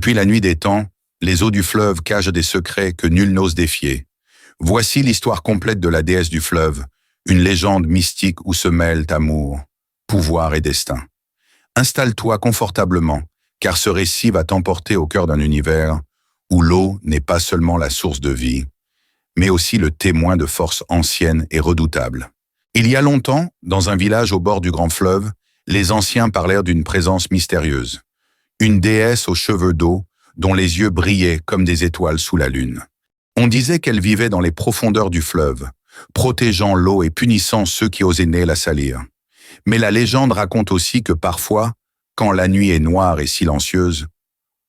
Depuis la nuit des temps, les eaux du fleuve cachent des secrets que nul n'ose défier. Voici l'histoire complète de la déesse du fleuve, une légende mystique où se mêlent amour, pouvoir et destin. Installe-toi confortablement, car ce récit va t'emporter au cœur d'un univers où l'eau n'est pas seulement la source de vie, mais aussi le témoin de forces anciennes et redoutables. Il y a longtemps, dans un village au bord du grand fleuve, les anciens parlèrent d'une présence mystérieuse. Une déesse aux cheveux d'eau, dont les yeux brillaient comme des étoiles sous la lune. On disait qu'elle vivait dans les profondeurs du fleuve, protégeant l'eau et punissant ceux qui osaient la salir. Mais la légende raconte aussi que parfois, quand la nuit est noire et silencieuse,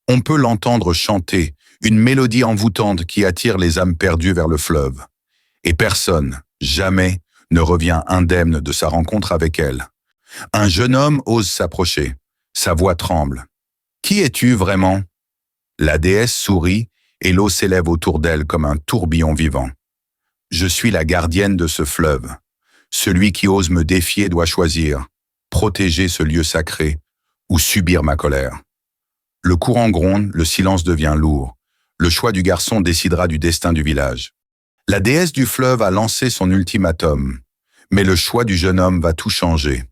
on peut l'entendre chanter, une mélodie envoûtante qui attire les âmes perdues vers le fleuve. Et personne, jamais, ne revient indemne de sa rencontre avec elle. Un jeune homme ose s'approcher. Sa voix tremble. « Qui es-tu vraiment ?» La déesse sourit et l'eau s'élève autour d'elle comme un tourbillon vivant. « Je suis la gardienne de ce fleuve. Celui qui ose me défier doit choisir, protéger ce lieu sacré ou subir ma colère. » Le courant gronde, le silence devient lourd. Le choix du garçon décidera du destin du village. La déesse du fleuve a lancé son ultimatum, mais le choix du jeune homme va tout changer.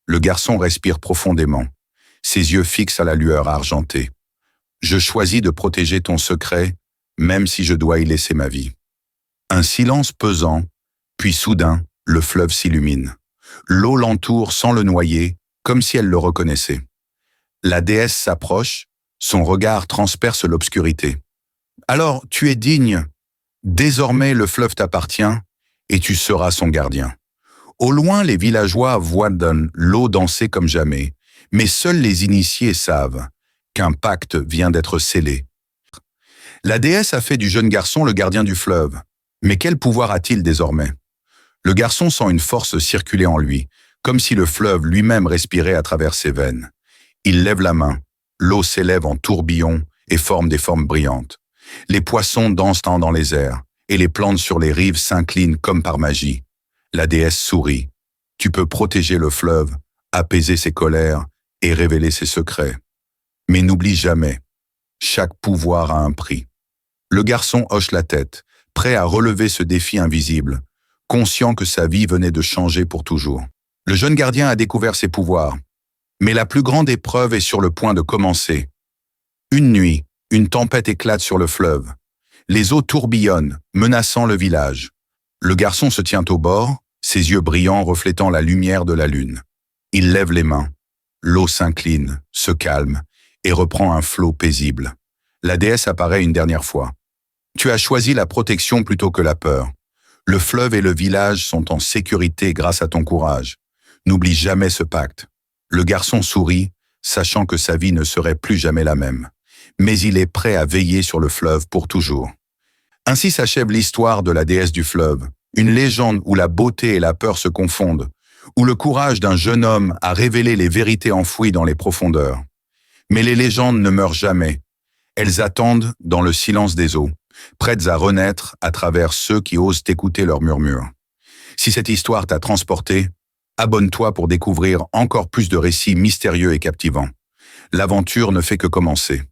Le garçon respire profondément, ses yeux fixes à la lueur argentée. « Je choisis de protéger ton secret, même si je dois y laisser ma vie. » Un silence pesant, puis soudain, le fleuve s'illumine. L'eau l'entoure sans le noyer, comme si elle le reconnaissait. La déesse s'approche, son regard transperce l'obscurité. « Alors, tu es digne. Désormais, le fleuve t'appartient et tu seras son gardien. » Au loin, les villageois voient l'eau danser comme jamais, mais seuls les initiés savent qu'un pacte vient d'être scellé. La déesse a fait du jeune garçon le gardien du fleuve. Mais quel pouvoir a-t-il désormais? Le garçon sent une force circuler en lui, comme si le fleuve lui-même respirait à travers ses veines. Il lève la main, l'eau s'élève en tourbillon et forme des formes brillantes. Les poissons dansent dans les airs, et les plantes sur les rives s'inclinent comme par magie. La déesse sourit. Tu peux protéger le fleuve, apaiser ses colères et révéler ses secrets. Mais n'oublie jamais, chaque pouvoir a un prix. Le garçon hoche la tête, prêt à relever ce défi invisible, conscient que sa vie venait de changer pour toujours. Le jeune gardien a découvert ses pouvoirs, mais la plus grande épreuve est sur le point de commencer. Une nuit, une tempête éclate sur le fleuve. Les eaux tourbillonnent, menaçant le village. Le garçon se tient au bord, ses yeux brillants reflétant la lumière de la lune. Il lève les mains. L'eau s'incline, se calme et reprend un flot paisible. La déesse apparaît une dernière fois. Tu as choisi la protection plutôt que la peur. Le fleuve et le village sont en sécurité grâce à ton courage. N'oublie jamais ce pacte. Le garçon sourit, sachant que sa vie ne serait plus jamais la même. Mais il est prêt à veiller sur le fleuve pour toujours. Ainsi s'achève l'histoire de la déesse du fleuve, une légende où la beauté et la peur se confondent, où le courage d'un jeune homme a révélé les vérités enfouies dans les profondeurs. Mais les légendes ne meurent jamais. Elles attendent dans le silence des eaux, prêtes à renaître à travers ceux qui osent écouter leurs murmures. Si cette histoire t'a transporté, abonne-toi pour découvrir encore plus de récits mystérieux et captivants. L'aventure ne fait que commencer.